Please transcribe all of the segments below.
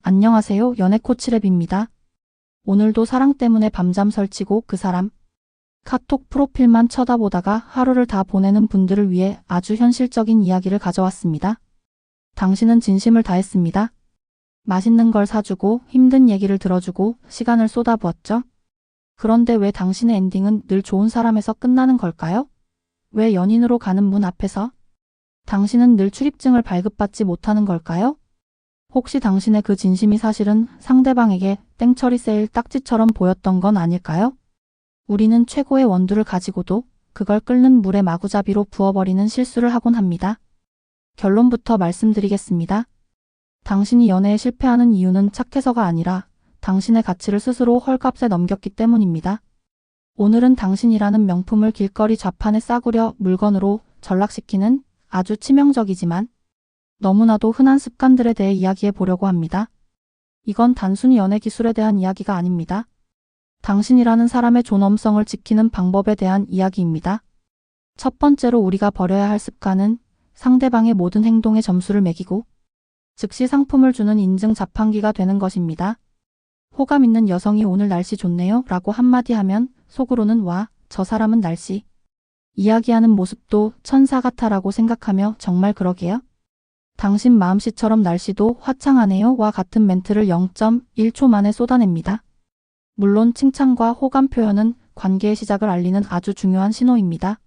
안녕하세요. 연애 코치랩입니다. 오늘도 사랑 때문에 밤잠 설치고 그 사람 카톡 프로필만 쳐다보다가 하루를 다 보내는 분들을 위해 아주 현실적인 이야기를 가져왔습니다. 당신은 진심을 다했습니다. 맛있는 걸 사주고 힘든 얘기를 들어주고 시간을 쏟아부었죠. 그런데 왜 당신의 엔딩은 늘 좋은 사람에서 끝나는 걸까요? 왜 연인으로 가는 문 앞에서 당신은 늘 출입증을 발급받지 못하는 걸까요? 혹시 당신의 그 진심이 사실은 상대방에게 땡처리 세일 딱지처럼 보였던 건 아닐까요? 우리는 최고의 원두를 가지고도 그걸 끓는 물에 마구잡이로 부어버리는 실수를 하곤 합니다. 결론부터 말씀드리겠습니다. 당신이 연애에 실패하는 이유는 착해서가 아니라 당신의 가치를 스스로 헐값에 넘겼기 때문입니다. 오늘은 당신이라는 명품을 길거리 좌판에 싸구려 물건으로 전락시키는 아주 치명적이지만 너무나도 흔한 습관들에 대해 이야기해 보려고 합니다. 이건 단순히 연애 기술에 대한 이야기가 아닙니다. 당신이라는 사람의 존엄성을 지키는 방법에 대한 이야기입니다. 첫 번째로 우리가 버려야 할 습관은 상대방의 모든 행동에 점수를 매기고 즉시 상품을 주는 인증 자판기가 되는 것입니다. 호감 있는 여성이 오늘 날씨 좋네요 라고 한마디 하면 속으로는 와, 저 사람은 날씨 이야기하는 모습도 천사 같아라고 생각하며 정말 그러게요? 당신 마음씨처럼 날씨도 화창하네요 와 같은 멘트를 0.1초 만에 쏟아냅니다. 물론 칭찬과 호감 표현은 관계의 시작을 알리는 아주 중요한 신호입니다.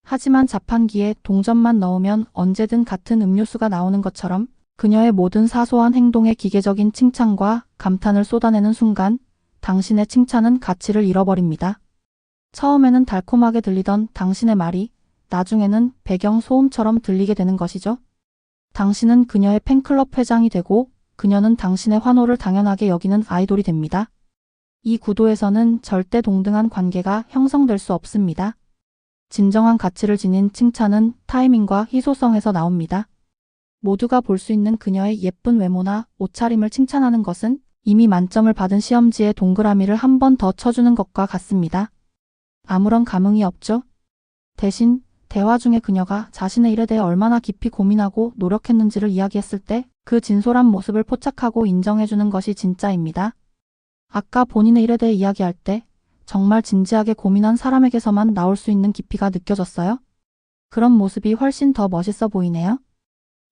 하지만 자판기에 동전만 넣으면 언제든 같은 음료수가 나오는 것처럼 그녀의 모든 사소한 행동에 기계적인 칭찬과 감탄을 쏟아내는 순간 당신의 칭찬은 가치를 잃어버립니다. 처음에는 달콤하게 들리던 당신의 말이 나중에는 배경 소음처럼 들리게 되는 것이죠. 당신은 그녀의 팬클럽 회장이 되고 그녀는 당신의 환호를 당연하게 여기는 아이돌이 됩니다. 이 구도에서는 절대 동등한 관계가 형성될 수 없습니다. 진정한 가치를 지닌 칭찬은 타이밍과 희소성에서 나옵니다. 모두가 볼 수 있는 그녀의 예쁜 외모나 옷차림을 칭찬하는 것은 이미 만점을 받은 시험지에 동그라미를 한 번 더 쳐주는 것과 같습니다. 아무런 감흥이 없죠? 대신 대화 중에 그녀가 자신의 일에 대해 얼마나 깊이 고민하고 노력했는지를 이야기했을 때 그 진솔한 모습을 포착하고 인정해주는 것이 진짜입니다. 아까 본인의 일에 대해 이야기할 때 정말 진지하게 고민한 사람에게서만 나올 수 있는 깊이가 느껴졌어요? 그런 모습이 훨씬 더 멋있어 보이네요.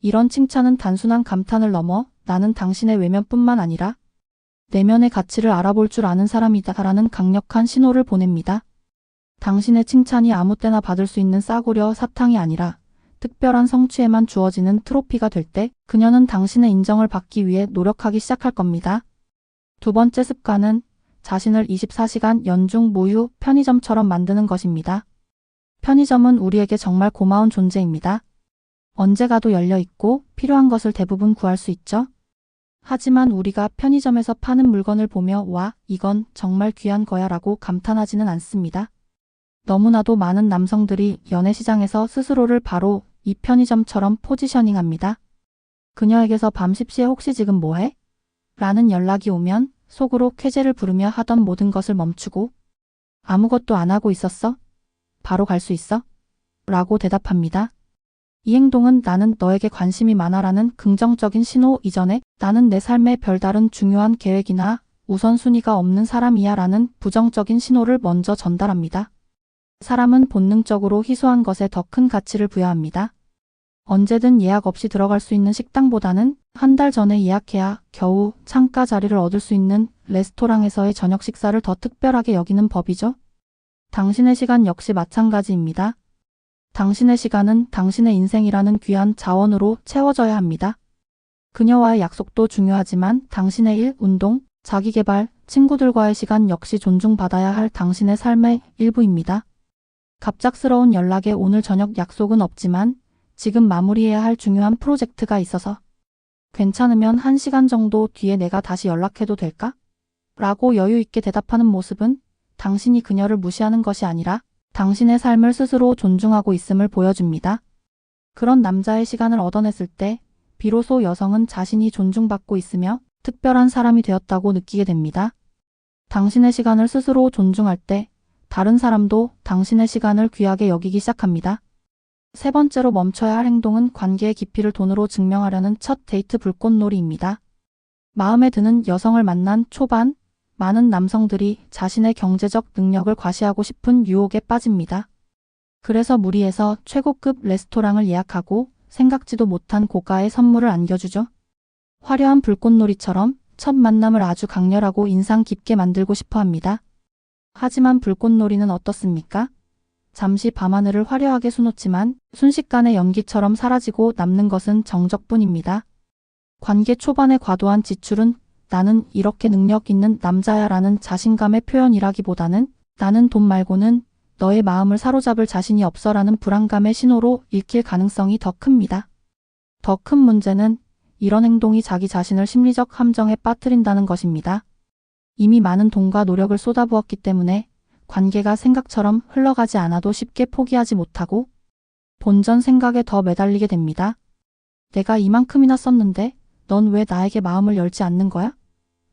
이런 칭찬은 단순한 감탄을 넘어 나는 당신의 외면뿐만 아니라 내면의 가치를 알아볼 줄 아는 사람이다라는 강력한 신호를 보냅니다. 당신의 칭찬이 아무 때나 받을 수 있는 싸구려 사탕이 아니라 특별한 성취에만 주어지는 트로피가 될 때 그녀는 당신의 인정을 받기 위해 노력하기 시작할 겁니다. 두 번째 습관은 자신을 24시간 연중 무휴 편의점처럼 만드는 것입니다. 편의점은 우리에게 정말 고마운 존재입니다. 언제 가도 열려 있고 필요한 것을 대부분 구할 수 있죠. 하지만 우리가 편의점에서 파는 물건을 보며 와, 이건 정말 귀한 거야 라고 감탄하지는 않습니다. 너무나도 많은 남성들이 연애 시장에서 스스로를 바로 이 편의점처럼 포지셔닝합니다. 그녀에게서 밤 10시에 혹시 지금 뭐해? 라는 연락이 오면 속으로 쾌재를 부르며 하던 모든 것을 멈추고 아무것도 안 하고 있었어? 바로 갈 수 있어? 라고 대답합니다. 이 행동은 나는 너에게 관심이 많아라는 긍정적인 신호 이전에 나는 내 삶에 별다른 중요한 계획이나 우선순위가 없는 사람이야 라는 부정적인 신호를 먼저 전달합니다. 사람은 본능적으로 희소한 것에 더 큰 가치를 부여합니다. 언제든 예약 없이 들어갈 수 있는 식당보다는 한 달 전에 예약해야 겨우 창가 자리를 얻을 수 있는 레스토랑에서의 저녁 식사를 더 특별하게 여기는 법이죠. 당신의 시간 역시 마찬가지입니다. 당신의 시간은 당신의 인생이라는 귀한 자원으로 채워져야 합니다. 그녀와의 약속도 중요하지만 당신의 일, 운동, 자기개발, 친구들과의 시간 역시 존중받아야 할 당신의 삶의 일부입니다. 갑작스러운 연락에 오늘 저녁 약속은 없지만 지금 마무리해야 할 중요한 프로젝트가 있어서 괜찮으면 1시간 정도 뒤에 내가 다시 연락해도 될까? 라고 여유 있게 대답하는 모습은 당신이 그녀를 무시하는 것이 아니라 당신의 삶을 스스로 존중하고 있음을 보여줍니다. 그런 남자의 시간을 얻어냈을 때 비로소 여성은 자신이 존중받고 있으며 특별한 사람이 되었다고 느끼게 됩니다. 당신의 시간을 스스로 존중할 때 다른 사람도 당신의 시간을 귀하게 여기기 시작합니다. 세 번째로 멈춰야 할 행동은 관계의 깊이를 돈으로 증명하려는 첫 데이트 불꽃놀이입니다. 마음에 드는 여성을 만난 초반, 많은 남성들이 자신의 경제적 능력을 과시하고 싶은 유혹에 빠집니다. 그래서 무리해서 최고급 레스토랑을 예약하고 생각지도 못한 고가의 선물을 안겨주죠. 화려한 불꽃놀이처럼 첫 만남을 아주 강렬하고 인상 깊게 만들고 싶어 합니다. 하지만 불꽃놀이는 어떻습니까? 잠시 밤하늘을 화려하게 수놓지만 순식간에 연기처럼 사라지고 남는 것은 정적뿐입니다. 관계 초반의 과도한 지출은 나는 이렇게 능력 있는 남자야 라는 자신감의 표현이라기보다는 나는 돈 말고는 너의 마음을 사로잡을 자신이 없어 라는 불안감의 신호로 읽힐 가능성이 더 큽니다. 더 큰 문제는 이런 행동이 자기 자신을 심리적 함정에 빠뜨린다는 것입니다. 이미 많은 돈과 노력을 쏟아부었기 때문에 관계가 생각처럼 흘러가지 않아도 쉽게 포기하지 못하고 본전 생각에 더 매달리게 됩니다. 내가 이만큼이나 썼는데 넌 왜 나에게 마음을 열지 않는 거야?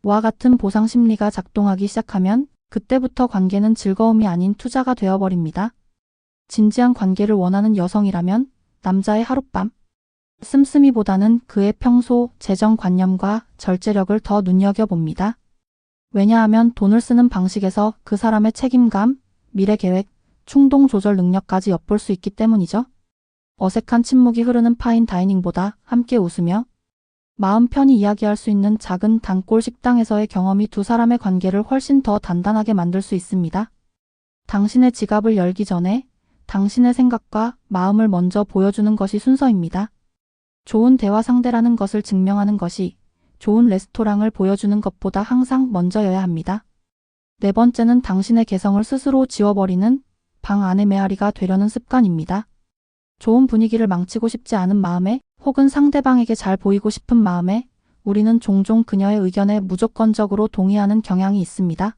와 같은 보상 심리가 작동하기 시작하면 그때부터 관계는 즐거움이 아닌 투자가 되어버립니다. 진지한 관계를 원하는 여성이라면 남자의 하룻밤 씀씀이보다는 그의 평소 재정관념과 절제력을 더 눈여겨봅니다. 왜냐하면 돈을 쓰는 방식에서 그 사람의 책임감, 미래계획, 충동조절 능력까지 엿볼 수 있기 때문이죠. 어색한 침묵이 흐르는 파인 다이닝보다 함께 웃으며 마음 편히 이야기할 수 있는 작은 단골 식당에서의 경험이 두 사람의 관계를 훨씬 더 단단하게 만들 수 있습니다. 당신의 지갑을 열기 전에 당신의 생각과 마음을 먼저 보여주는 것이 순서입니다. 좋은 대화 상대라는 것을 증명하는 것이 좋은 레스토랑을 보여주는 것보다 항상 먼저여야 합니다. 네 번째는 당신의 개성을 스스로 지워버리는 방 안의 메아리가 되려는 습관입니다. 좋은 분위기를 망치고 싶지 않은 마음에 혹은 상대방에게 잘 보이고 싶은 마음에 우리는 종종 그녀의 의견에 무조건적으로 동의하는 경향이 있습니다.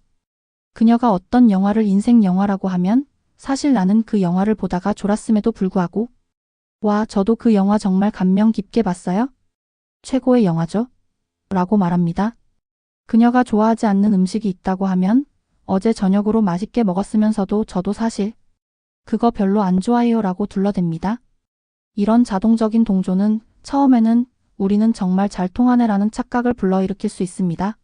그녀가 어떤 영화를 인생 영화라고 하면 사실 나는 그 영화를 보다가 졸았음에도 불구하고 와, 저도 그 영화 정말 감명 깊게 봤어요. 최고의 영화죠. 라고 말합니다. 그녀가 좋아하지 않는 음식이 있다고 하면 어제 저녁으로 맛있게 먹었으면서도 저도 사실 그거 별로 안 좋아해요 라고 둘러댑니다. 이런 자동적인 동조는 처음에는 우리는 정말 잘 통하네라는 착각을 불러일으킬 수 있습니다.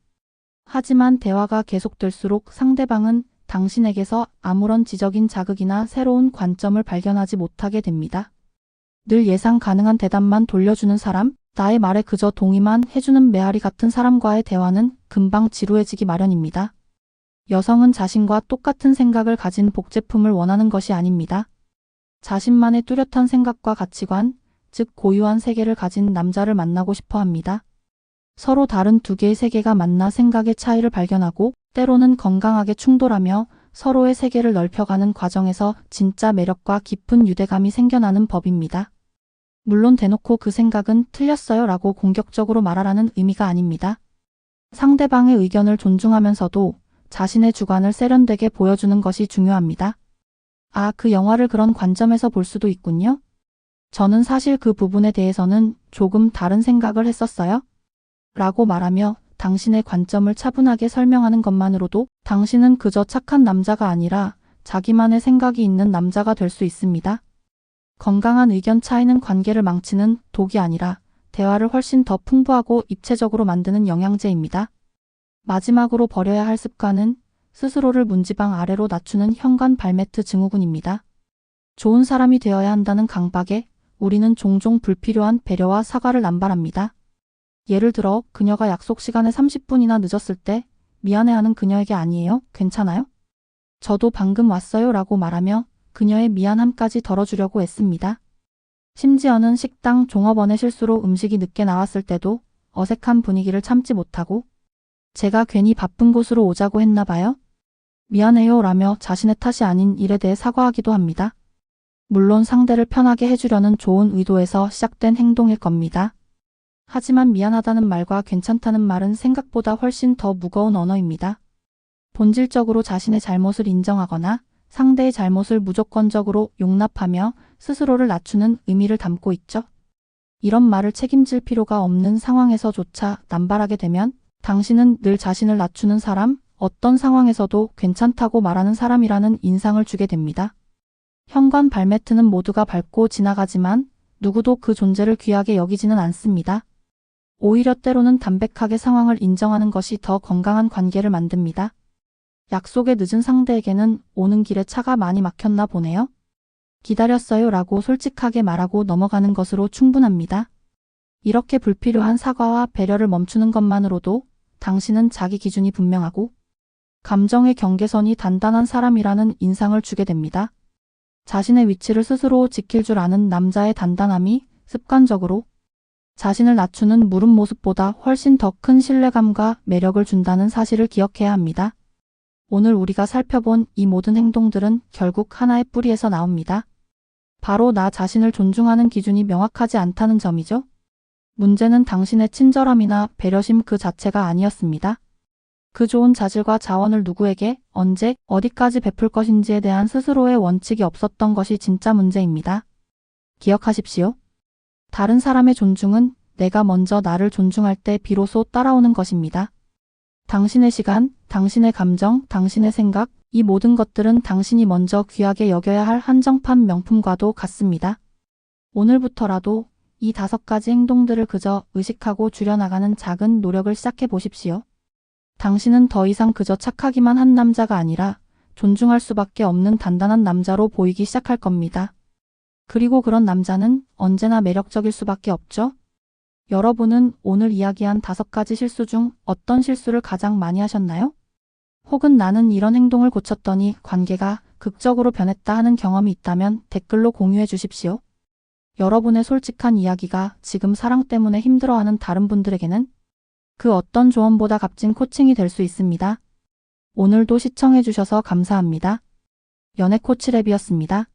하지만 대화가 계속될수록 상대방은 당신에게서 아무런 지적인 자극이나 새로운 관점을 발견하지 못하게 됩니다. 늘 예상 가능한 대답만 돌려주는 사람, 나의 말에 그저 동의만 해주는 메아리 같은 사람과의 대화는 금방 지루해지기 마련입니다. 여성은 자신과 똑같은 생각을 가진 복제품을 원하는 것이 아닙니다. 자신만의 뚜렷한 생각과 가치관, 즉 고유한 세계를 가진 남자를 만나고 싶어 합니다. 서로 다른 두 개의 세계가 만나 생각의 차이를 발견하고 때로는 건강하게 충돌하며 서로의 세계를 넓혀가는 과정에서 진짜 매력과 깊은 유대감이 생겨나는 법입니다. 물론 대놓고 그 생각은 틀렸어요 라고 공격적으로 말하라는 의미가 아닙니다. 상대방의 의견을 존중하면서도 자신의 주관을 세련되게 보여주는 것이 중요합니다. 아, 그 영화를 그런 관점에서 볼 수도 있군요. 저는 사실 그 부분에 대해서는 조금 다른 생각을 했었어요. 라고 말하며 당신의 관점을 차분하게 설명하는 것만으로도 당신은 그저 착한 남자가 아니라 자기만의 생각이 있는 남자가 될 수 있습니다. 건강한 의견 차이는 관계를 망치는 독이 아니라 대화를 훨씬 더 풍부하고 입체적으로 만드는 영양제입니다. 마지막으로 버려야 할 습관은 스스로를 문지방 아래로 낮추는 현관 발매트 증후군입니다. 좋은 사람이 되어야 한다는 강박에 우리는 종종 불필요한 배려와 사과를 남발합니다. 예를 들어 그녀가 약속 시간에 30분이나 늦었을 때 미안해하는 그녀에게 아니에요? 괜찮아요? 저도 방금 왔어요 라고 말하며 그녀의 미안함까지 덜어주려고 애씁니다. 심지어는 식당 종업원의 실수로 음식이 늦게 나왔을 때도 어색한 분위기를 참지 못하고 제가 괜히 바쁜 곳으로 오자고 했나 봐요? 미안해요 라며 자신의 탓이 아닌 일에 대해 사과하기도 합니다. 물론 상대를 편하게 해주려는 좋은 의도에서 시작된 행동일 겁니다. 하지만 미안하다는 말과 괜찮다는 말은 생각보다 훨씬 더 무거운 언어입니다. 본질적으로 자신의 잘못을 인정하거나 상대의 잘못을 무조건적으로 용납하며 스스로를 낮추는 의미를 담고 있죠. 이런 말을 책임질 필요가 없는 상황에서조차 남발하게 되면 당신은 늘 자신을 낮추는 사람, 어떤 상황에서도 괜찮다고 말하는 사람이라는 인상을 주게 됩니다. 현관 발매트는 모두가 밟고 지나가지만 누구도 그 존재를 귀하게 여기지는 않습니다. 오히려 때로는 담백하게 상황을 인정하는 것이 더 건강한 관계를 만듭니다. 약속에 늦은 상대에게는 오는 길에 차가 많이 막혔나 보네요. 기다렸어요 라고 솔직하게 말하고 넘어가는 것으로 충분합니다. 이렇게 불필요한 사과와 배려를 멈추는 것만으로도 당신은 자기 기준이 분명하고 감정의 경계선이 단단한 사람이라는 인상을 주게 됩니다. 자신의 위치를 스스로 지킬 줄 아는 남자의 단단함이 습관적으로 자신을 낮추는 무릎 모습보다 훨씬 더 큰 신뢰감과 매력을 준다는 사실을 기억해야 합니다. 오늘 우리가 살펴본 이 모든 행동들은 결국 하나의 뿌리에서 나옵니다. 바로 나 자신을 존중하는 기준이 명확하지 않다는 점이죠. 문제는 당신의 친절함이나 배려심 그 자체가 아니었습니다. 그 좋은 자질과 자원을 누구에게, 언제, 어디까지 베풀 것인지에 대한 스스로의 원칙이 없었던 것이 진짜 문제입니다. 기억하십시오. 다른 사람의 존중은 내가 먼저 나를 존중할 때 비로소 따라오는 것입니다. 당신의 시간, 당신의 감정, 당신의 생각, 이 모든 것들은 당신이 먼저 귀하게 여겨야 할 한정판 명품과도 같습니다. 오늘부터라도 이 5가지 행동들을 그저 의식하고 줄여나가는 작은 노력을 시작해 보십시오. 당신은 더 이상 그저 착하기만 한 남자가 아니라 존중할 수밖에 없는 단단한 남자로 보이기 시작할 겁니다. 그리고 그런 남자는 언제나 매력적일 수밖에 없죠. 여러분은 오늘 이야기한 5가지 실수 중 어떤 실수를 가장 많이 하셨나요? 혹은 나는 이런 행동을 고쳤더니 관계가 극적으로 변했다 하는 경험이 있다면 댓글로 공유해 주십시오. 여러분의 솔직한 이야기가 지금 사랑 때문에 힘들어하는 다른 분들에게는 그 어떤 조언보다 값진 코칭이 될 수 있습니다. 오늘도 시청해 주셔서 감사합니다. 연애 코치랩이었습니다.